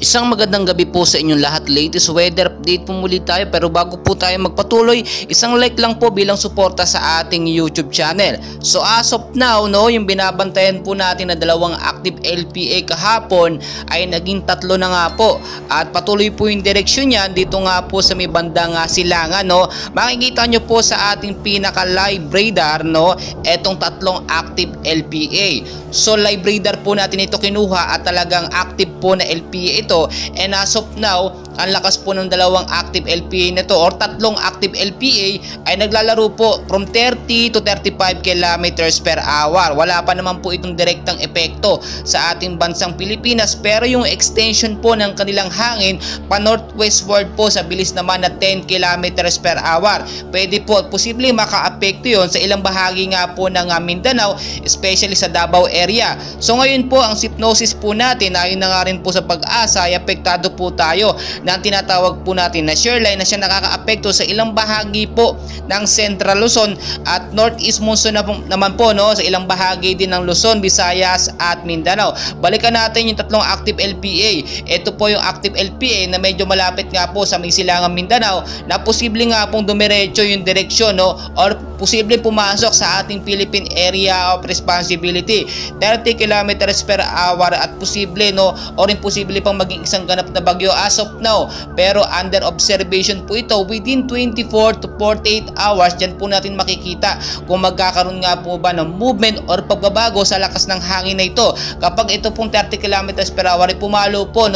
Isang magandang gabi po sa inyong lahat. Latest weather update po muli tayo, pero bago po tayo magpatuloy, isang like lang po bilang suporta sa ating YouTube channel. So as of now, yung binabantayan po natin na dalawang active LPA kahapon ay naging 3 na nga po. At patuloy po yung direksyon niyan dito nga po sa may bandang Silangan. Makikita nyo po sa ating pinaka live radar etong 3 active LPA. So live radar po natin ito kinuha at talagang active po na LPA ito. And as of now, ang lakas po ng dalawang active LPA na to or 3 active LPA ay naglalaro po from 30 to 35 kilometers per hour. Wala pa naman po itong direktang epekto sa ating bansang Pilipinas, pero yung extension po ng kanilang hangin pa northwestward po sa bilis naman na 10 kilometers per hour. Pwede po at posible maka-apekto yon sa ilang bahagi nga po ng Mindanao, especially sa Davao area. So ngayon po ang hypnosis po natin, ayon na nga rin po sa Pag-asa, ay apektado po tayo ng tinatawag po natin na shear line na siya nakaka-apekto sa ilang bahagi po ng Central Luzon at Northeast Monsoon naman po sa ilang bahagi din ng Luzon, Visayas at Mindanao. Balikan natin yung 3 active LPA. Ito po yung active LPA na medyo malapit nga po sa may Silangan, Mindanao, na posible nga pong dumiretso yung direksyon or posible pumasok sa ating Philippine Area of Responsibility 30 kilometers per hour at posible or imposible pang maging isang ganap na bagyo as of now, pero under observation po ito within 24 to 48 hours. Diyan po natin makikita kung magkakaroon nga po ba ng movement or pagbabago sa lakas ng hangin na ito. Kapag ito pong 30 kilometers per hour ay pumalo po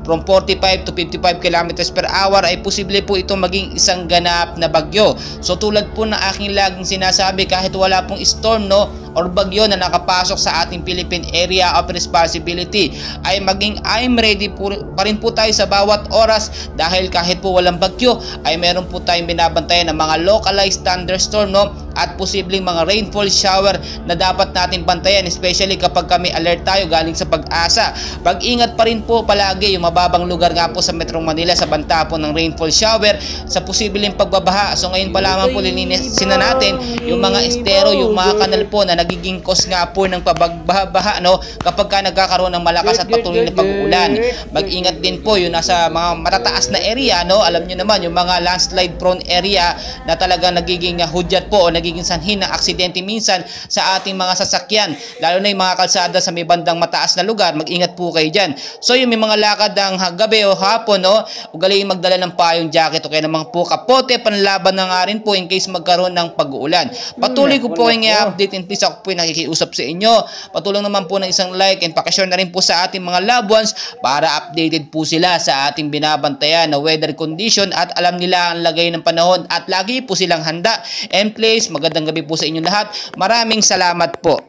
from 45 to 55 kilometers per hour, ay posible po ito maging isang ganap na bagyo. So tulad po ng aking laging sinasabi, kahit wala pong storm or bagyo na nakapasok sa ating Philippine Area of Responsibility, ay maging I'm ready pa rin po tayo sa bawat oras, dahil kahit po walang bagyo ay meron po tayong binabantayan ng mga localized thunderstorm at posibleng mga rainfall shower na dapat natin bantayan, especially kapag kami alert tayo galing sa Pag-asa. Pag-ingat pa rin po palagi yung mababang lugar nga po sa Metro Manila sa banta po ng rainfall shower sa posibleng pagbabaha. So ngayon pa lamang po linisin na natin yung mga estero, yung mga kanal po na nagiging cause nga po ng pagbabaha kapag ka nagkakaroon ng malakas at patuloy na pag-uulan. Mag-ingat din po yung nasa mga matataas na area, alam nyo naman yung mga landslide prone area na talagang nagiging hudyat po o nagiging sanhin ng aksidente minsan sa ating mga sasakyan, lalo na yung mga kalsada sa may bandang mataas na lugar. Mag-ingat po kayo dyan. So yung may mga lakad ng gabi o hapon, ugaliin magdala ng payong jacket o kaya naman po kapote, panlaban na nga rin po in case magkaroon ng pag-uulan. Patuloy ko po kayong i-update, and please ako po yung nakikiusap sa inyo. Patuloy naman po ng isang like and pakishare na rin po sa ating mga loved ones para updated po sila sa ating binabantayan na weather condition at alam nila ang lagay ng panahon at lagi po silang handa. And please, magandang gabi po sa inyong lahat. Maraming salamat po.